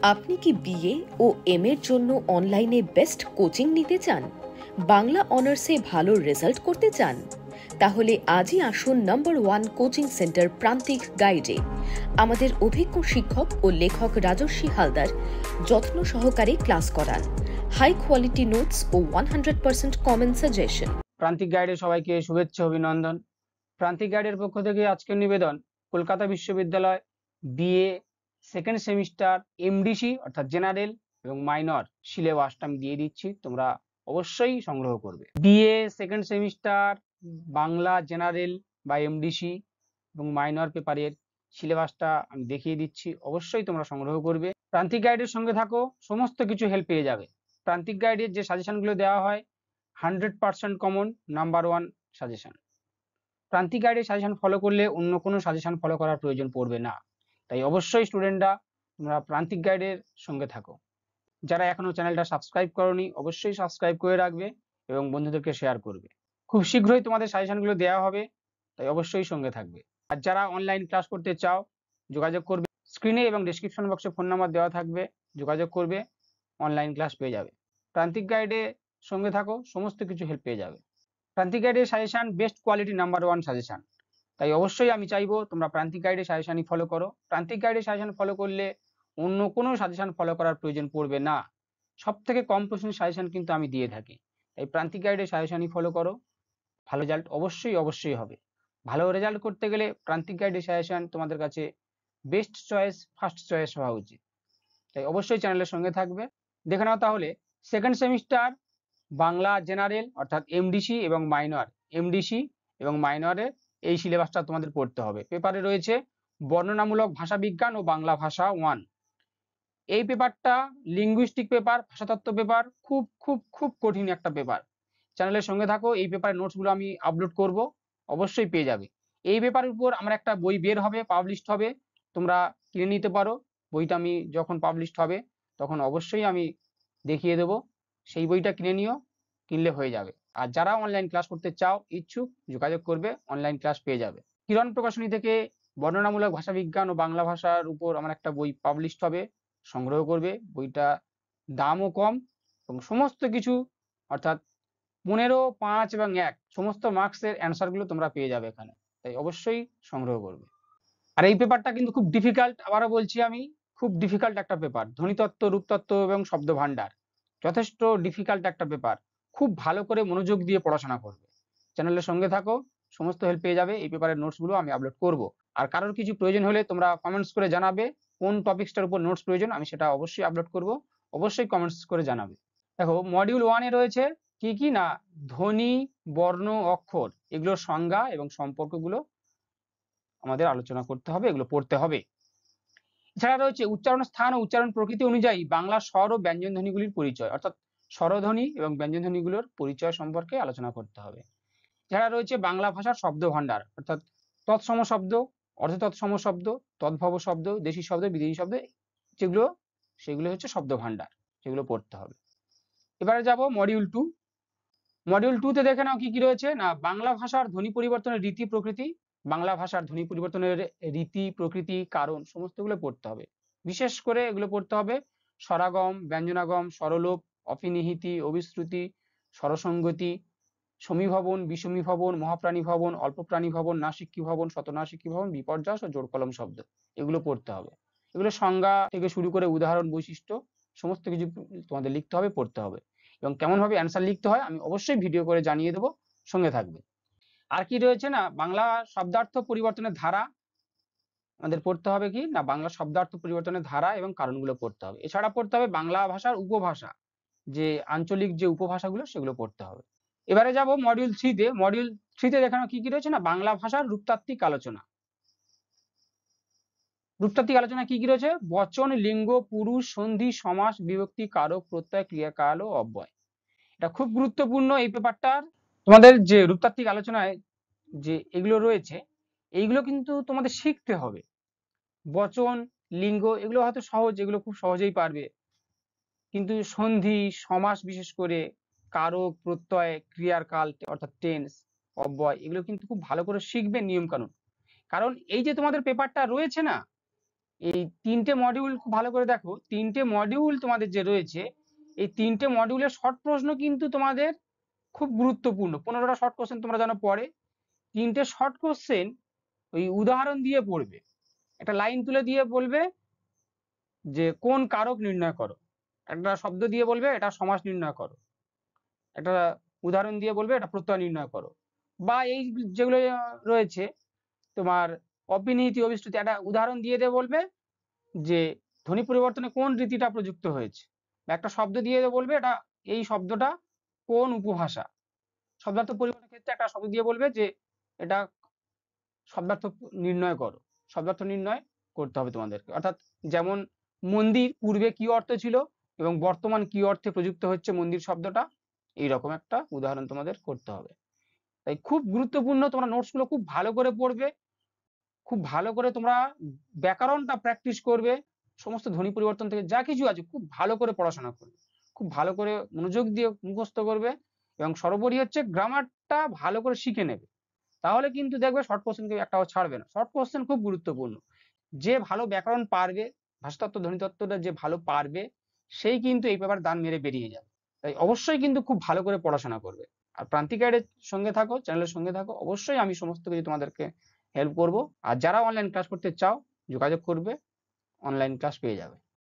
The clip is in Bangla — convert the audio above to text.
আপনি কি বিএ ও এম এর জন্য অনলাইনে বেস্ট কোচিং নিতে চান? বাংলা অনার্সে ভালো রেজাল্ট করতে চান? তাহলে আজই আসুন নাম্বার 1 কোচিং সেন্টার প্রান্তিক গাইডে। আমাদের অভিজ্ঞ শিক্ষক ও লেখক রাজস্বী হালদার যত্ন সহকারে ক্লাস করান। হাই কোয়ালিটি নোটস ও 100% কমন সাজেশন। প্রান্তিক গাইডে সবাইকে শুভেচ্ছা অভিনন্দন। প্রান্তিক গাইডের পক্ষ থেকে আজকের নিবেদন কলকাতা বিশ্ববিদ্যালয় বিএ সেকেন্ড সেমিস্টার এমডিসি অর্থাৎ জেনারেল এবং মাইনর সিলেবাসটা আমি দিয়ে দিচ্ছি, তোমরা অবশ্যই সংগ্রহ করবে। BA second semester Bangla general বা এমডিসি এবং মাইনর পেপারের সিলেবাসটা আমি দেখিয়ে দিচ্ছি, অবশ্যই তোমরা সংগ্রহ করবে। প্রান্তিক গাইডের সঙ্গে থাকো, সমস্ত কিছু হেল্প পেয়ে যাবে। প্রান্তিক গাইডের যে সাজেশনগুলো দেওয়া হয় 100% কমন, নাম্বার 1 সাজেশন। প্রান্তিক গাইডের সাজেশন ফলো করলে অন্য কোনো সাজেশন ফলো করার প্রয়োজন পড়বে না। তাই অবশ্যই স্টুডেন্টরা তোমরা প্রান্তিক গাইডের সঙ্গে থাকো। যারা এখনো চ্যানেলটা সাবস্ক্রাইব করোনি অবশ্যই সাবস্ক্রাইব করে রাখবে এবং বন্ধুদেরকে শেয়ার করবে। খুব শীঘ্রই তোমাদের সাজেশনগুলো দেওয়া হবে, তাই অবশ্যই সঙ্গে থাকবে। আর যারা অনলাইন ক্লাস করতে চাও যোগাযোগ করবে, স্ক্রিনে এবং ডেসক্রিপশন বক্সে ফোন নাম্বার দেওয়া থাকবে, যোগাযোগ করবে, অনলাইন ক্লাস পেয়ে যাবে। প্রান্তিক গাইডে সঙ্গে থাকো, সমস্ত কিছু হেল্প পেয়ে যাবে। প্রান্তিক গাইডের suggestion best quality number 1 suggestion, তাই অবশ্যই আমি চাইবো তোমরা প্রান্তিক গাইডের সাজেশনই ফলো করো। প্রান্তিক গাইডের সাজেশন ফলো করলে অন্য কোনো সাজেশন ফলো করার প্রয়োজন পড়বে না। সব থেকে কম প্রশ্নের সাজেশন কিন্তু আমি দিয়ে থাকি, তাই প্রান্তিক গাইডের সাজেশনই ফলো করো, ভালো রেজাল্ট অবশ্যই হবে। ভালো রেজাল্ট করতে গেলে প্রান্তিক গাইডের সাজেশন তোমাদের কাছে বেস্ট চয়েস, ফার্স্ট চয়েস হওয়া উচিত, তাই অবশ্যই চ্যানেলের সঙ্গে থাকবে। দেখে নাও তাহলে সেকেন্ড সেমিস্টার বাংলা জেনারেল অর্থাৎ এমডিসি এবং মাইনর, এমডিসি এবং মাইনরের এই সিলেবাসটা তোমাদের পড়তে হবে। পেপারে রয়েছে বর্ণনামূলক ভাষাবিজ্ঞান ও বাংলা ভাষা 1। এই পেপারটা লিঙ্গুইস্টিক পেপার, ভাষাতত্ত্ব পেপার, খুব খুব খুব কঠিন একটা পেপার। চ্যানেলের সঙ্গে থাকো, এই পেপারের নোটসগুলো আমি আপলোড করব, অবশ্যই পেয়ে যাবে। এই পেপারের উপর আমার একটা বই বের হবে, পাবলিশড হবে, তোমরা কিনে নিতে পারো। বইটা আমি যখন পাবলিশড হবে তখন অবশ্যই আমি দেখিয়ে দেবো, সেই বইটা কিনে নিও, কিনলে হয়ে যাবে। আর যারা অনলাইন ক্লাস করতে চাও ইচ্ছুক যোগাযোগ করবে, অনলাইন ক্লাস পেয়ে যাবে। কিরণ প্রকাশনী থেকে বর্ণনামূলক ভাষাবিজ্ঞান ও বাংলা ভাষার উপর আমার একটা বই পাবলিশড হবে, সংগ্রহ করবে। বইটা দামও কম এবং সমস্ত কিছু অর্থাৎ 15, 5 এবং 1 সমস্ত মার্কসের অ্যান্সারগুলো তোমরা পেয়ে যাবে এখানে, তাই অবশ্যই সংগ্রহ করবে। আর এই পেপারটা কিন্তু খুব ডিফিকাল্ট, আবারও বলছি আমি, খুব ডিফিকাল্ট একটা পেপার। ধ্বনিতত্ত্ব, রূপতত্ত্ব এবং শব্দ ভাণ্ডার যথেষ্ট ডিফিকাল্ট একটা পেপার। খুব ভালো করে মনোযোগ দিয়ে পড়াশোনা করবে। চ্যানেলের সঙ্গে থাকো, সমস্ত হেল্প পেয়ে যাবে। এই পেপারের নোটসগুলো আমি আপলোড করব। আর কারোর কিছু প্রয়োজন হলে তোমরা কমেন্টস করে জানাবে কোন টপিকসটার উপর নোটস প্রয়োজন, আমি সেটা অবশ্যই আপলোড করব, অবশ্যই কমেন্টস করে জানাবে। দেখো মডিউল 1 এ রয়েছে কি কি না, ধ্বনি, বর্ণ, অক্ষর, এগুলোর সংজ্ঞা এবং সম্পর্কগুলো আমাদের আলোচনা করতে হবে, এগুলো পড়তে হবে। এছাড়া রয়েছে উচ্চারণ স্থান ও উচ্চারণ প্রকৃতি অনুযায়ী বাংলা স্বর ও ব্যঞ্জন ধ্বনিগুলির পরিচয়, অর্থাৎ স্বরধ্বনি এবং ব্যঞ্জন ধ্বনিগুলোর পরিচয় সম্পর্কে আলোচনা করতে হবে। এছাড়া রয়েছে বাংলা ভাষার শব্দ ভাণ্ডার, অর্থাৎ তৎসম শব্দ, অর্ধ তৎসম শব্দ, তদ্ভব শব্দ, দেশি শব্দ, বিদেশি শব্দ, যেগুলো সেগুলো হচ্ছে শব্দ ভাণ্ডার, সেগুলো পড়তে হবে। এবারে যাব মডিউল 2। মডিউল 2 তে দেখে নাও কি কি রয়েছে না, বাংলা ভাষার ধ্বনি পরিবর্তনের রীতি প্রকৃতি, বাংলা ভাষার ধ্বনি পরিবর্তনের রীতি প্রকৃতি কারণ সমস্তগুলো পড়তে হবে। বিশেষ করে এগুলো পড়তে হবে স্বরাগম, ব্যঞ্জনাগম, স্বরলোপ, অপিনিহিতি, অভিশ্রুতি, স্বরসঙ্গতি, সমীভবন, বিষমীভবন, মহাপ্রাণী ভবন, অল্প প্রাণী ভবন, নাসিক্যী ভবন, শতনাসিক্যী ভবন, বিপর্যয় ও জোড়কলম শব্দ, এগুলো পড়তে হবে। এগুলো সংজ্ঞা থেকে শুরু করে উদাহরণ, বৈশিষ্ট্য সমস্ত কিছু তোমাদের লিখতে হবে, পড়তে হবে। এবং কেমন ভাবে অ্যান্সার লিখতে হয় আমি অবশ্যই ভিডিও করে জানিয়ে দেবো, সঙ্গে থাকবে। আর কি রয়েছে না, বাংলা শব্দার্থ পরিবর্তনের ধারা আমাদের পড়তে হবে, কি না বাংলা শব্দার্থ পরিবর্তনের ধারা এবং কারণগুলো পড়তে হবে। এছাড়া পড়তে হবে বাংলা ভাষার উপভাষা, যে আঞ্চলিক যে উপভাষাগুলো সেগুলো পড়তে হবে। এবারে যাব মডিউল 3 তে। মডিউল 3 তে দেখানো কি কি রয়েছে না, বাংলা ভাষার রূপতাত্ত্বিক আলোচনা। রূপতাত্ত্বিক আলোচনা কি কি রয়েছে, বচন, লিঙ্গ, পুরুষ, সন্ধি, সমাস, বিভক্তি, কারক, প্রত্যয়, ক্রিয়াকাল ও অব্যয়। এটা খুব গুরুত্বপূর্ণ এই পেপারটার। তোমাদের যে রূপতাত্ত্বিক আলোচনায় যে এগুলো রয়েছে এইগুলো কিন্তু তোমাদের শিখতে হবে। বচন, লিঙ্গ এগুলো হয়তো সহজ, এগুলো খুব সহজেই পারবে, কিন্তু সন্ধি, সমাস, বিশেষ করে কারক, প্রত্যয়, ক্রিয়ার কাল অর্থাৎ টেন্স, অব্যয়, এগুলো কিন্তু খুব ভালো করে শিখবে নিয়ম কানুন। কারণ এই যে তোমাদের পেপারটা রয়েছে না, এই 3টে মডিউল খুব ভালো করে দেখো, 3টে মডিউল তোমাদের যে রয়েছে, এই 3টে মডিউলের শর্ট প্রশ্ন কিন্তু তোমাদের খুব গুরুত্বপূর্ণ। 15টা শর্ট কোশ্চেন তোমরা জানো পড়ে, 3টে শর্ট কোশ্চেন ওই উদাহরণ দিয়ে পড়বে, একটা লাইন তুলে দিয়ে বলবে যে কোন কারক নির্ণয় করো, একটা শব্দ দিয়ে বলবে এটা সমাস নির্ণয় করো, একটা উদাহরণ দিয়ে বলবে এটা প্রত্যয় নির্ণয় করো, বা এই যেগুলো রয়েছে তোমার অপিনিহিতি অভিশ্রুতি, একটা উদাহরণ দিয়ে বলবে যে ধ্বনি পরিবর্তনে কোন রীতিটা প্রযুক্ত হয়েছে, বা একটা শব্দ দিয়ে বলবে এটা এই শব্দটা কোন উপভাষা। শব্দার্থ পরিবর্তনের ক্ষেত্রে একটা শব্দ দিয়ে বলবে যে এটা শব্দার্থ নির্ণয় করো, শব্দার্থ নির্ণয় করতে হবে তোমাদেরকে। অর্থাৎ যেমন মন্দির পূর্বে কি অর্থ ছিল এবং বর্তমান কি অর্থে প্রযুক্ত হচ্ছে মন্দির শব্দটা, এইরকম একটা উদাহরণ তোমাদের করতে হবে। তাই খুব গুরুত্বপূর্ণ, তোমরা নোটস গুলো খুব ভালো করে পড়বে, খুব ভালো করে তোমরা ব্যাকরণটা প্র্যাকটিস করবে, সমস্ত ধ্বনি পরিবর্তন থেকে যা কিছু আছে খুব ভালো করে পড়াশোনা করবে, খুব ভালো করে মনোযোগ দিয়ে মুখস্থ করবে, এবং সর্বোপরি হচ্ছে গ্রামারটা ভালো করে শিখে নেবে। তাহলে কিন্তু দেখবে শর্ট কোশ্চেন কেউ একটাও ছাড়বে না। শর্ট কোশ্চেন খুব গুরুত্বপূর্ণ। যে ভালো ব্যাকরণ পারবে, ভাষাতত্ত্ব ধ্বনিতত্ত্বটা যে ভালো পারবে, সেই কিন্তু এই পেপার দান মেরে বেরিয়ে যাবে। তাই অবশ্যই কিন্তু খুব ভালো করে পড়াশোনা করবে। আর প্রান্তিক গাইডের সঙ্গে থাকো, চ্যানেলের সঙ্গে থাকো, অবশ্যই আমি সমস্ত কিছু তোমাদেরকে হেল্প করব। আর যারা অনলাইন ক্লাস করতে চাও যোগাযোগ করবে, অনলাইন ক্লাস পেয়ে যাবে।